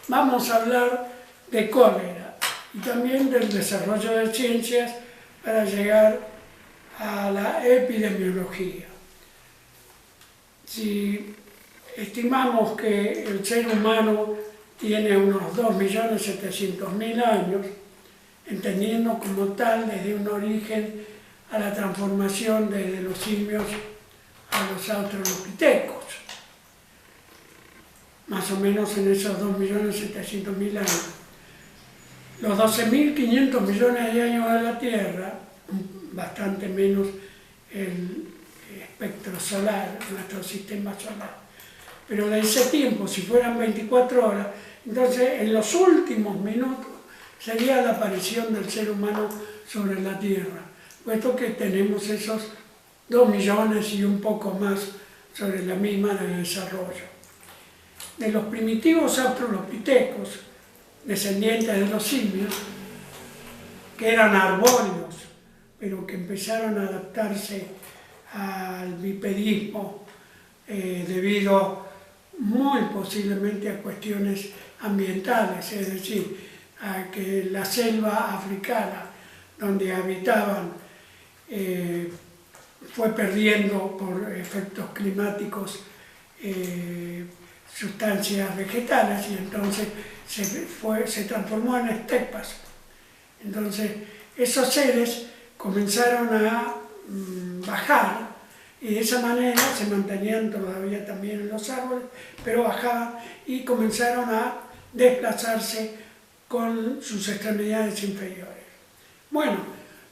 vamos a hablar de cólera y también del desarrollo de ciencias para llegar a la epidemiología. Si estimamos que el ser humano tiene unos 2.700.000 años, entendiendo como tal desde un origen a la transformación desde los simios a los australopitecos, más o menos en esos 2.700.000 años. Los 12.500 millones de años de la Tierra, bastante menos el espectro solar, nuestro sistema solar. Pero de ese tiempo, si fueran 24 horas, entonces en los últimos minutos sería la aparición del ser humano sobre la Tierra, puesto que tenemos esos 2 millones y un poco más sobre la misma de desarrollo. De los primitivos australopitecos, descendientes de los simios, que eran arbóreos, pero que empezaron a adaptarse al bipedismo debido muy posiblemente a cuestiones ambientales, es decir, a que la selva africana donde habitaban fue perdiendo por efectos climáticos sustancias vegetales y entonces se transformó en estepas. Entonces esos seres comenzaron a bajar y de esa manera se mantenían todavía también en los árboles, pero bajaban y comenzaron a desplazarse con sus extremidades inferiores. Bueno,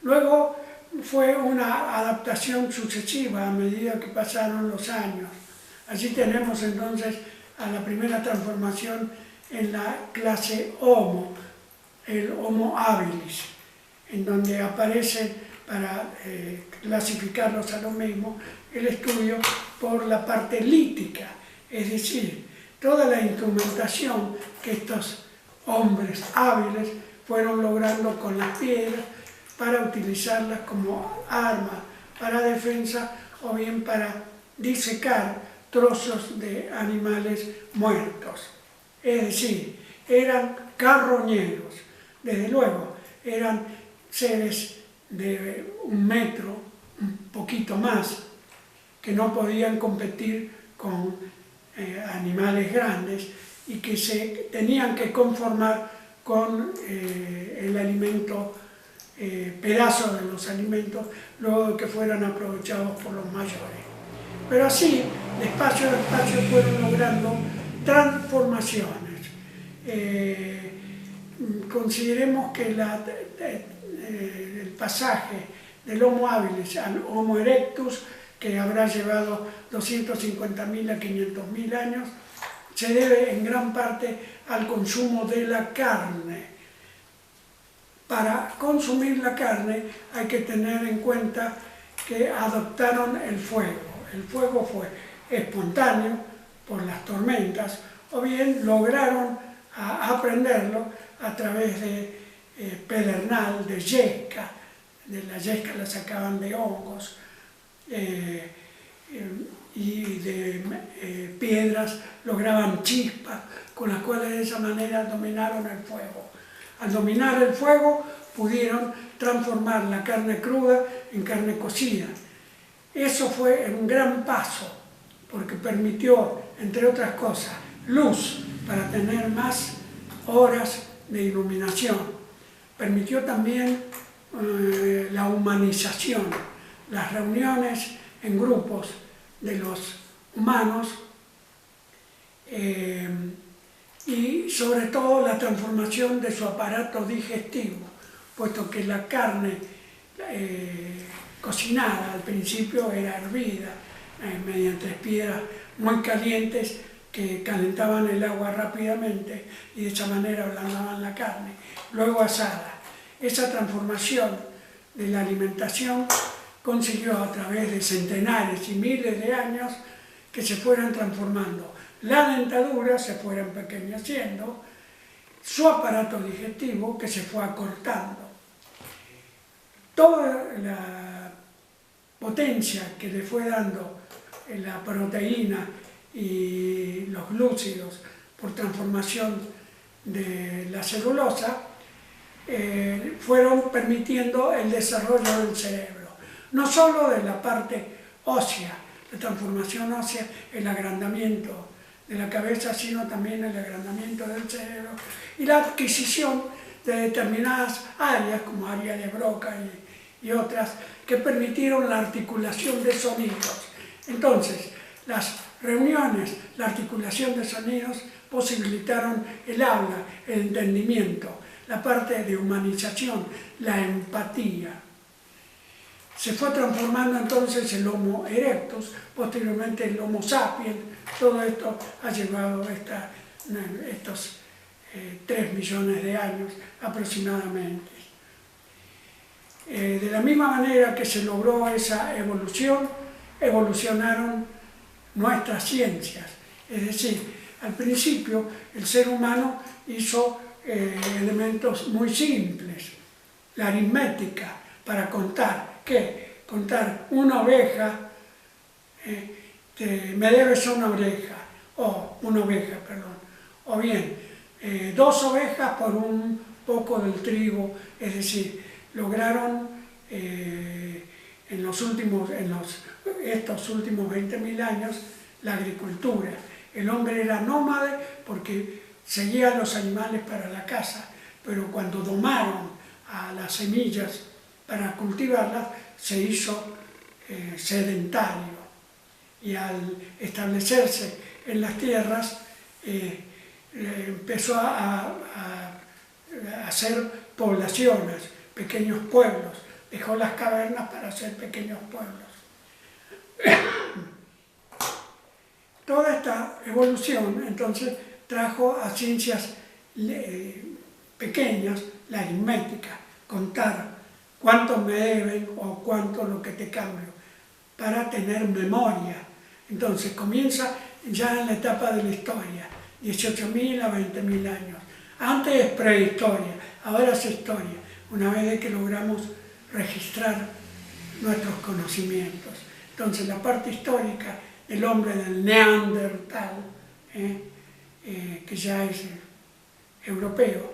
luego fue una adaptación sucesiva a medida que pasaron los años. Allí tenemos entonces a la primera transformación en la clase Homo, el Homo habilis, en donde aparece, para clasificarlos a lo mismo, el estudio por la parte lítica, es decir, toda la instrumentación que estos hombres hábiles fueron logrando con las piedras para utilizarlas como arma para defensa o bien para disecar trozos de animales muertos. Es decir, eran carroñeros, desde luego, eran seres de 1 metro, un poquito más, que no podían competir con animales grandes y que se tenían que conformar con el alimento, pedazos de los alimentos, luego de que fueran aprovechados por los mayores. Pero así, despacio a despacio, fueron logrando transformaciones. Consideremos que el pasaje del Homo habilis al Homo erectus, que habrá llevado 250.000 a 500.000 años, se debe en gran parte al consumo de la carne. Para consumir la carne hay que tener en cuenta que adoptaron el fuego. El fuego fue espontáneo por las tormentas, o bien lograron aprenderlo a través de pedernal, de yesca. De la yesca la sacaban de hongos y de piedras lograban chispas con las cuales de esa manera dominaron el fuego. Al dominar el fuego pudieron transformar la carne cruda en carne cocida. Eso fue un gran paso porque permitió, entre otras cosas, luz para tener más horas de iluminación. Permitió también la humanización, las reuniones en grupos de los humanos y sobre todo la transformación de su aparato digestivo, puesto que la carne cocinada al principio era hervida mediante piedras muy calientes que calentaban el agua rápidamente y de esa manera ablandaban la carne, luego asada. Esa transformación de la alimentación consiguió a través de centenares y miles de años que se fueran transformando. La dentadura se fuera empequeñeciendo, su aparato digestivo que se fue acortando. Toda la potencia que le fue dando la proteína y los glúcidos por transformación de la celulosa fueron permitiendo el desarrollo del cerebro, no solo de la parte ósea, la transformación ósea, el agrandamiento de la cabeza, sino también el agrandamiento del cerebro y la adquisición de determinadas áreas, como área de Broca y otras, que permitieron la articulación de sonidos. Entonces, las reuniones, la articulación de sonidos posibilitaron el habla, el entendimiento, la parte de humanización, la empatía. Se fue transformando entonces el Homo erectus, posteriormente el Homo sapiens. Todo esto ha llevado estos 3 millones de años aproximadamente. De la misma manera que se logró esa evolución, evolucionaron nuestras ciencias. Es decir, al principio el ser humano hizo elementos muy simples, la aritmética para contar. ¿Qué? Contar una oveja, me debes una oveja, o bien 2 ovejas por un poco del trigo, es decir, lograron en estos últimos 20.000 años la agricultura. El hombre era nómade porque seguía a los animales para la caza, pero cuando domaron a las semillas para cultivarlas, se hizo sedentario. Y al establecerse en las tierras, empezó a hacer poblaciones, pequeños pueblos. Dejó las cavernas para hacer pequeños pueblos. Toda esta evolución, entonces, trajo a ciencias pequeñas, la aritmética, contar cuánto me deben o cuánto lo que te cambio, para tener memoria. Entonces comienza ya en la etapa de la historia, 18.000 a 20.000 años. Antes es prehistoria, ahora es historia, una vez de que logramos registrar nuestros conocimientos. Entonces la parte histórica del hombre del Neandertal, que ya es europeo,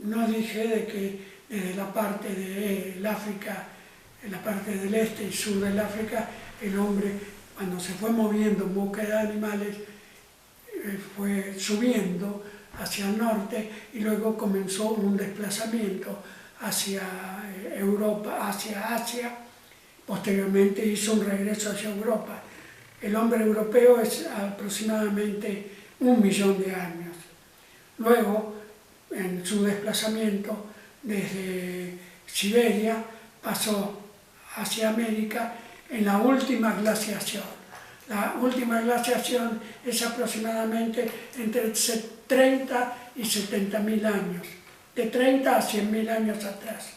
no dije de que desde la parte del África, en la parte del este y sur del África, el hombre, cuando se fue moviendo en busca de animales, fue subiendo hacia el norte y luego comenzó un desplazamiento hacia Europa, hacia Asia. Posteriormente hizo un regreso hacia Europa. El hombre europeo es aproximadamente 1 millón de años. Luego, en su desplazamiento desde Siberia, pasó hacia América en la última glaciación. La última glaciación es aproximadamente entre 30 y 70.000 años, de 30 a 100.000 años atrás.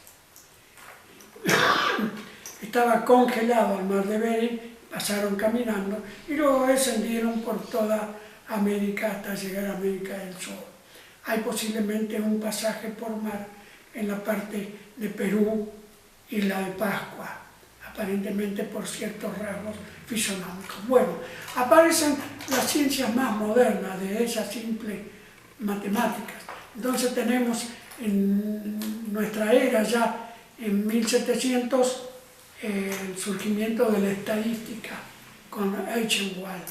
Estaba congelado el mar de Bering, pasaron caminando y luego descendieron por toda América hasta llegar a América del Sur. Hay posiblemente un pasaje por mar en la parte de Perú y la de Pascua, aparentemente por ciertos rasgos fisonómicos. Bueno, aparecen las ciencias más modernas de esas simples matemáticas. Entonces tenemos en nuestra era ya en 1700 el surgimiento de la estadística con Eichenwald,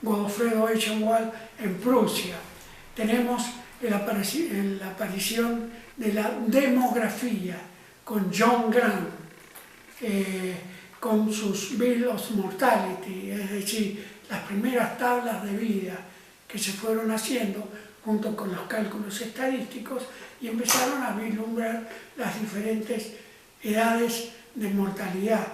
Godofredo Eichenwald en Prusia. Tenemos la aparición de la demografía con John Grant, con sus Bill of Mortality, es decir, las primeras tablas de vida que se fueron haciendo junto con los cálculos estadísticos y empezaron a vislumbrar las diferentes edades de mortalidad.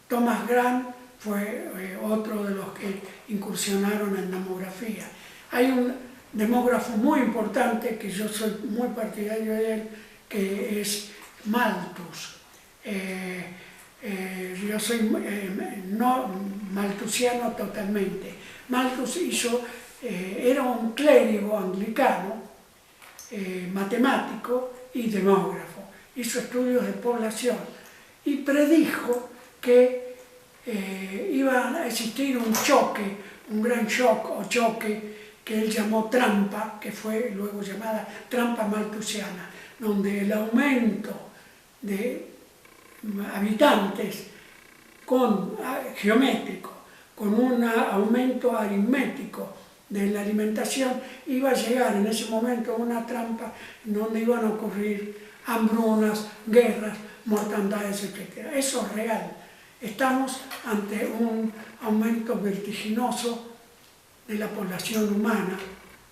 Thomas Grant fue otro de los que incursionaron en demografía. Hay un demógrafo muy importante, que yo soy muy partidario de él, que es Malthus. Yo soy no malthusiano totalmente. Malthus era un clérigo anglicano, matemático y demógrafo. Hizo estudios de población y predijo que iba a existir un choque, un gran shock o choque que él llamó trampa, que fue luego llamada trampa malthusiana, donde el aumento de habitantes geométrico, con un aumento aritmético de la alimentación, iba a llegar en ese momento a una trampa donde iban a ocurrir hambrunas, guerras, mortandades, etc. Eso es real. Estamos ante un aumento vertiginoso de la población humana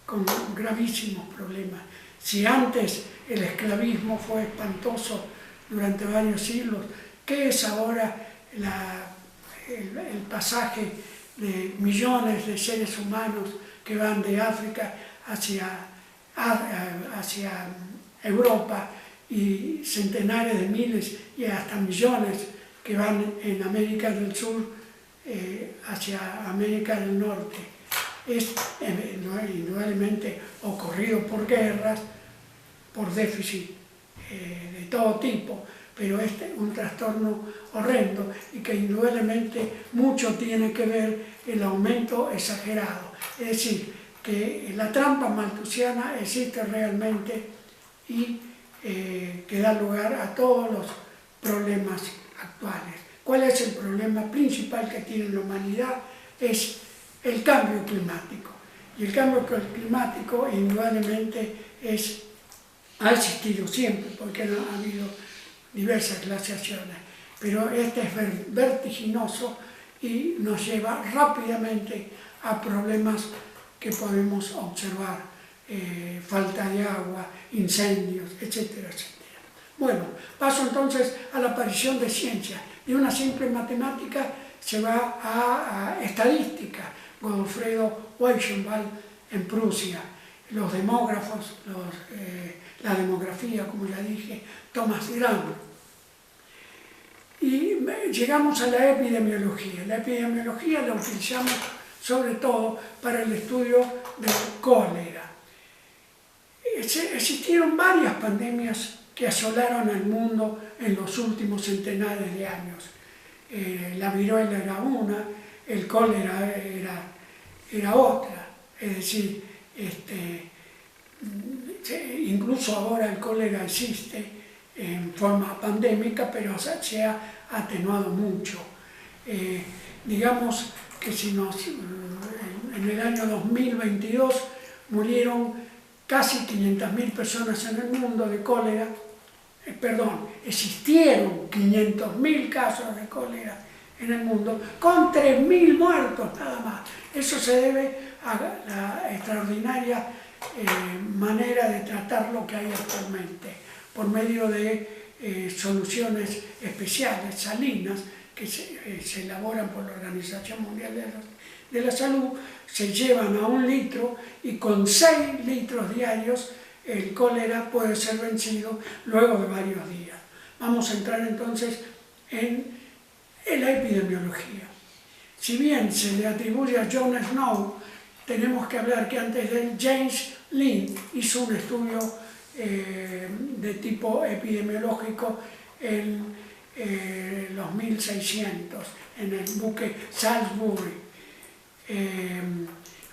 con gravísimos problemas. Si antes el esclavismo fue espantoso durante varios siglos, ¿qué es ahora el pasaje de millones de seres humanos que van de África hacia Europa y centenares de miles y hasta millones que van en América del Sur hacia América del Norte? Es indudablemente ocurrido por guerras, por déficit de todo tipo, pero es un trastorno horrendo y que indudablemente mucho tiene que ver el aumento exagerado. Es decir, que la trampa malthusiana existe realmente y que da lugar a todos los problemas actuales. ¿Cuál es el problema principal que tiene la humanidad? Es el cambio climático. Y el cambio climático indudablemente ha existido siempre, porque ha habido diversas glaciaciones, pero este es vertiginoso y nos lleva rápidamente a problemas que podemos observar, falta de agua, incendios, etcétera, etcétera. Bueno, paso entonces a la aparición de ciencia. De una simple matemática se va a estadística. Godofredo Weichenwald en Prusia, los demógrafos, la demografía, como ya dije, Thomas Graham. Y llegamos a la epidemiología. La epidemiología la utilizamos sobre todo para el estudio del cólera. Existieron varias pandemias que asolaron al mundo en los últimos centenares de años. La viruela era una, el cólera era otra, es decir, incluso ahora el cólera existe en forma pandémica, pero se ha atenuado mucho. Digamos que en el año 2022 murieron casi 500.000 personas en el mundo de cólera, existieron 500.000 casos de cólera en el mundo, con 3.000 muertos nada más. Eso se debe a la extraordinaria manera de tratar lo que hay actualmente, por medio de soluciones especiales, salinas, que se elaboran por la Organización Mundial de la Salud, se llevan a 1 litro y con 6 litros diarios el cólera puede ser vencido luego de varios días. Vamos a entrar entonces en la epidemiología. Si bien se le atribuye a John Snow, tenemos que hablar que antes de él James Lind hizo un estudio de tipo epidemiológico en los 1600 en el buque Salisbury.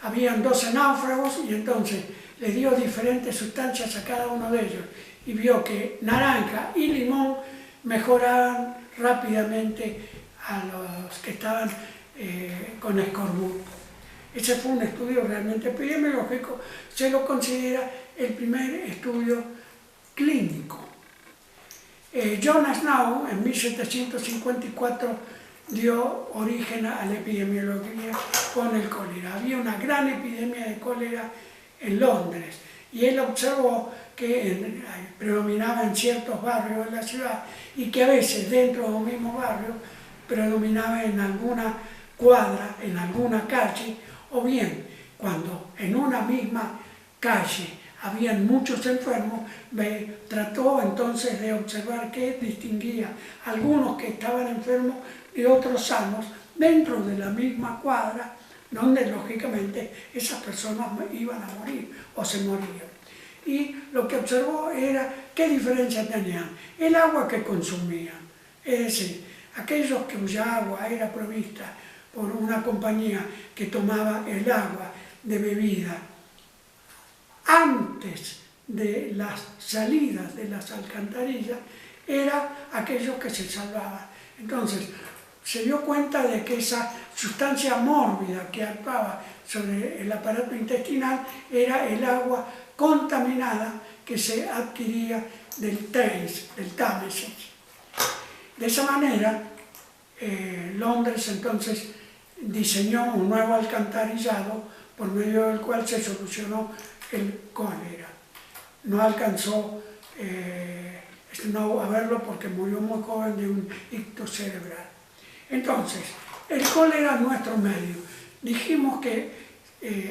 Habían 12 náufragos y entonces le dio diferentes sustancias a cada uno de ellos y vio que naranja y limón mejoraban rápidamente a los que estaban con escorbuto. Ese fue un estudio realmente epidemiológico, se lo considera el primer estudio clínico. John Snow en 1754 dio origen a la epidemiología con el cólera. Había una gran epidemia de cólera en Londres y él observó que predominaba en ciertos barrios de la ciudad y que a veces dentro de un mismo barrio predominaba en alguna cuadra, en alguna calle, o bien cuando en una misma calle habían muchos enfermos, trató entonces de observar qué distinguía algunos que estaban enfermos y otros sanos dentro de la misma cuadra, donde lógicamente esas personas iban a morir o se morían. Y lo que observó era qué diferencia tenían, el agua que consumían, es decir, aquellos cuya agua era provista por una compañía que tomaba el agua de bebida antes de las salidas de las alcantarillas era aquello que se salvaba. Entonces, se dio cuenta de que esa sustancia mórbida que actuaba sobre el aparato intestinal era el agua contaminada que se adquiría del Támesis. De esa manera, Londres entonces diseñó un nuevo alcantarillado por medio del cual se solucionó el cólera. No alcanzó a verlo porque murió muy joven de un ictus cerebral. Entonces, el cólera en nuestro medio. Dijimos que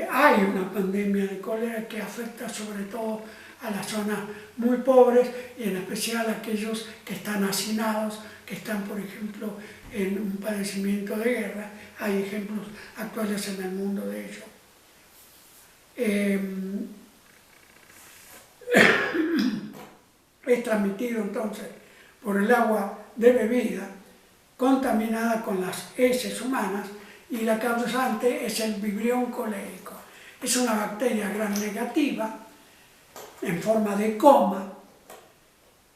hay una pandemia de cólera que afecta sobre todo a las zonas muy pobres y en especial a aquellos que están hacinados, que están, por ejemplo, en un padecimiento de guerra. Hay ejemplos actuales en el mundo de ello. Es transmitido entonces por el agua de bebida contaminada con las heces humanas y la causante es el vibrión colérico. Es una bacteria gram negativa en forma de coma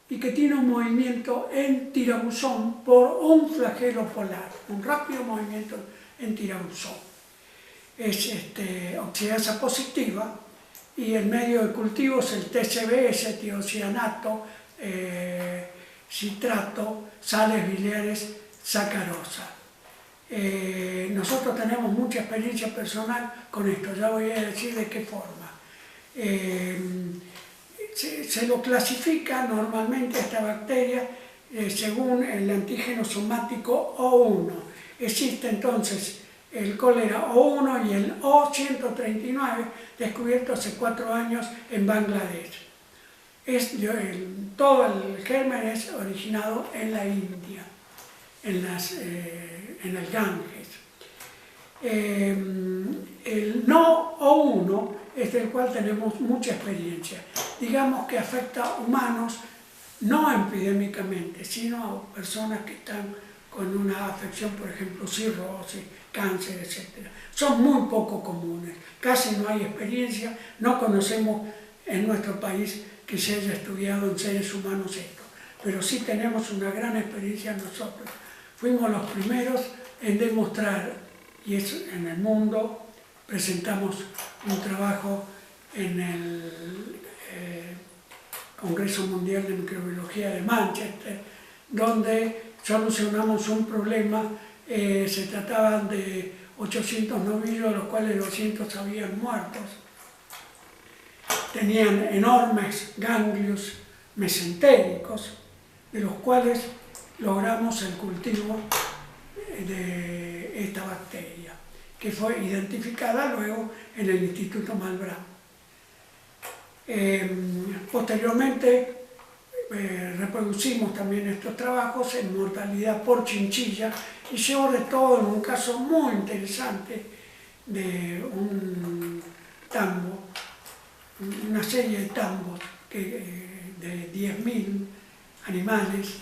y que tiene un movimiento en tirabuzón por un flagelo polar, un rápido movimiento en tirabuzón. Es oxidasa positiva y el medio de cultivo es el TCBS, tiocianato, citrato, sales biliares, sacarosa. Nosotros tenemos mucha experiencia personal con esto, ya voy a decir de qué forma. Se lo clasifica normalmente a esta bacteria según el antígeno somático O1. Existe entonces el cólera O1 y el O139, descubierto hace 4 años en Bangladesh. Todo el germen es originado en la India, en el Ganges. El no O1 es del cual tenemos mucha experiencia. Digamos que afecta a humanos no epidémicamente, sino a personas que están con una afección, por ejemplo, cirrosis, cáncer, etc. Son muy poco comunes, casi no hay experiencia, no conocemos en nuestro país que se haya estudiado en seres humanos esto, pero sí tenemos una gran experiencia nosotros. Fuimos los primeros en demostrar, y eso en el mundo, presentamos un trabajo en el Congreso Mundial de Microbiología de Manchester, donde solucionamos un problema. Se trataban de 800 novillos, de los cuales 200 habían muertos. Tenían enormes ganglios mesentéricos, de los cuales logramos el cultivo de esta bacteria, que fue identificada luego en el Instituto Malbrán. Posteriormente reproducimos también estos trabajos en mortalidad por chinchilla y sobre todo en un caso muy interesante de un tambo, una serie de tambos de 10.000 animales,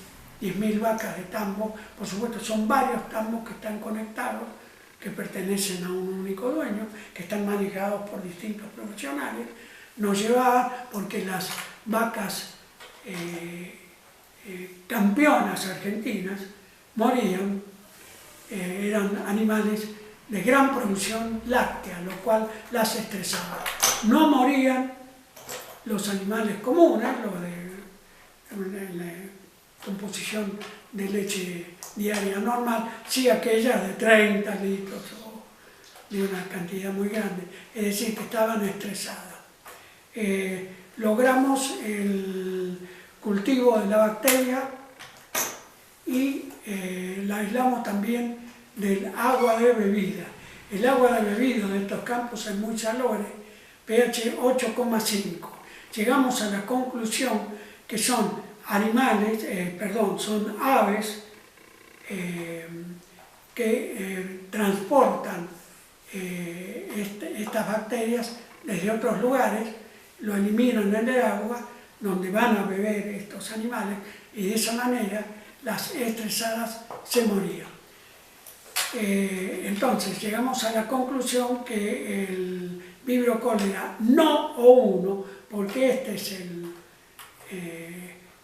10.000 vacas de tambo. Por supuesto son varios tambos que están conectados, que pertenecen a un único dueño, que están manejados por distintos profesionales. Nos llevaban porque las vacas campeonas argentinas morían, eran animales de gran producción láctea, lo cual las estresaba. No morían los animales comunes, los de la composición de leche diaria normal, sí aquellas de 30 litros o de una cantidad muy grande, es decir, que estaban estresadas. Logramos el cultivo de la bacteria y la aislamos también del agua de bebida. El agua de bebida de estos campos es muy salobre, pH 8,5. Llegamos a la conclusión que son animales, son aves que transportan estas bacterias desde otros lugares, lo eliminan en el agua donde van a beber estos animales y de esa manera las estresadas se morían. Entonces llegamos a la conclusión que el Vibrio cólera no O1, porque este es el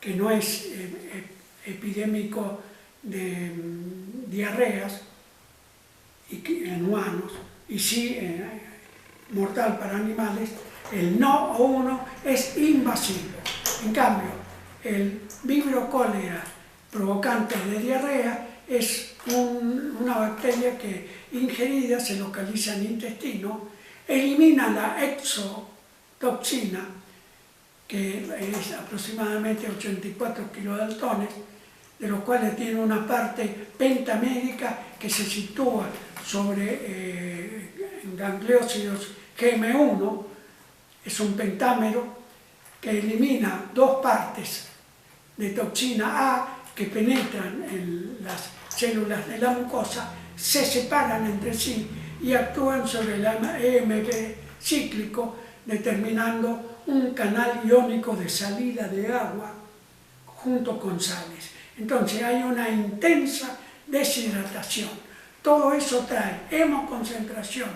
que no es epidémico de diarreas en humanos, y sí mortal para animales, el no O1 es invasivo. En cambio, el Vibrio cólera provocante de diarrea es una bacteria que ingerida se localiza en el intestino, elimina la exotoxina, que es aproximadamente 84 kilodaltones, de los cuales tiene una parte pentamédica que se sitúa sobre gangliósidos GM1, es un pentámero que elimina dos partes de toxina A que penetran en las células de la mucosa, se separan entre sí y actúan sobre el EMP cíclico, determinando un canal iónico de salida de agua junto con sales. Entonces hay una intensa deshidratación. Todo eso trae hemoconcentración,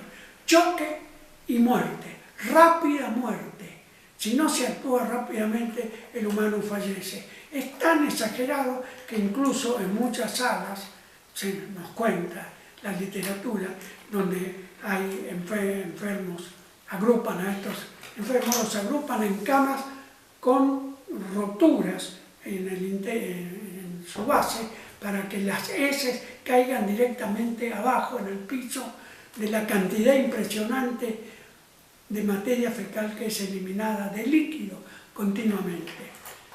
choque y muerte, rápida muerte. Si no se actúa rápidamente, el humano fallece. Es tan exagerado que incluso en muchas salas, se nos cuenta la literatura, donde hay enfermos, agrupan a estos enfermos, los agrupan en camas con roturas en su base para que las heces caigan directamente abajo en el piso de la cantidad impresionante de materia fecal que es eliminada de líquido continuamente.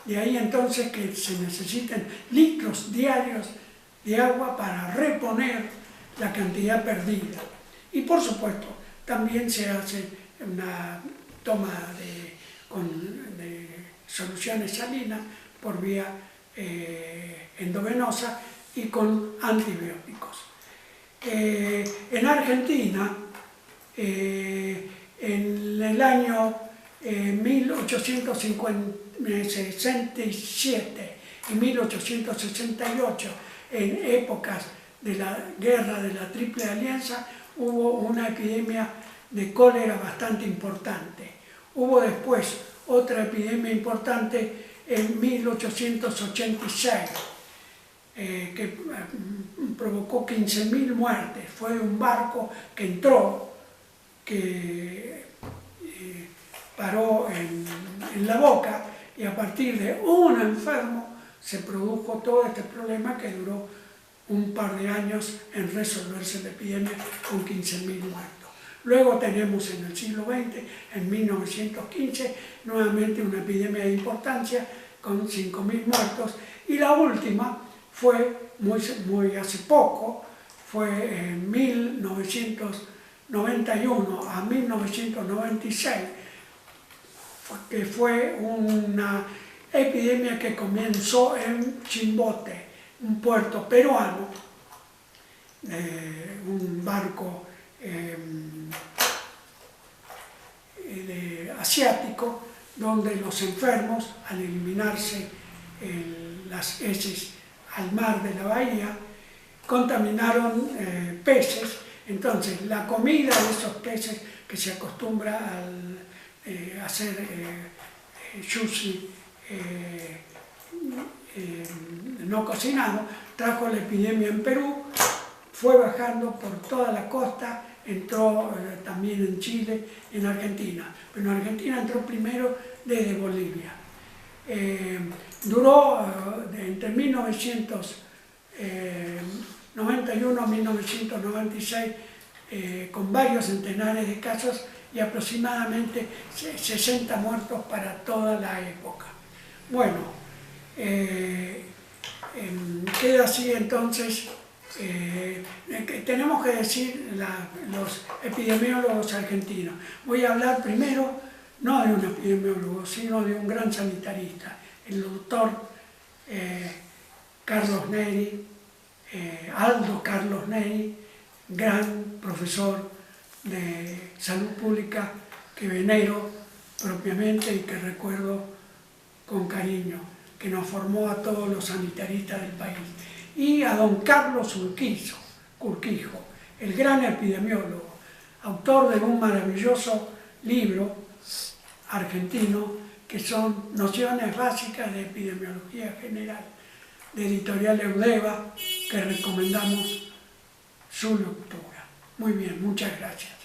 De ahí entonces que se necesiten litros diarios de agua para reponer la cantidad perdida. Y por supuesto, también se hace una toma de soluciones salinas por vía endovenosa y con antibióticos. En Argentina, en el año 1867 y 1868, en épocas de la guerra de la Triple Alianza, hubo una epidemia de cólera bastante importante. Hubo después otra epidemia importante en 1886, que provocó 15.000 muertes. Fue un barco que entró, que paró en la boca, y a partir de un enfermo se produjo todo este problema que duró un par de años en resolverse la epidemia con 15.000 muertos. Luego tenemos en el siglo XX, en 1915, nuevamente una epidemia de importancia con 5.000 muertos, y la última fue muy hace poco, fue en 1991 a 1996, que fue una epidemia que comenzó en Chimbote, un puerto peruano, un barco asiático, donde los enfermos, al eliminarse las heces al mar de la bahía, contaminaron peces. Entonces la comida de esos peces, que se acostumbra a hacer sushi no cocinado, trajo la epidemia en Perú, fue bajando por toda la costa, entró también en Chile, en Argentina. Pero en Argentina entró primero desde Bolivia. Duró entre 1991 a 1996 con varios centenares de casos y aproximadamente 60 muertos para toda la época. Bueno, queda así entonces. Tenemos que decir los epidemiólogos argentinos. Voy a hablar primero no de un epidemiólogo, sino de un gran sanitarista, el doctor Carlos Neri, Aldo Carlos Neri, gran profesor de salud pública que venero propiamente y que recuerdo con cariño, que nos formó a todos los sanitaristas del país. Y a don Carlos Urquizo, Urquijo, el gran epidemiólogo, autor de un maravilloso libro argentino que son Nociones Básicas de Epidemiología General, de Editorial Eudeva, que recomendamos su lectura. Muy bien, muchas gracias.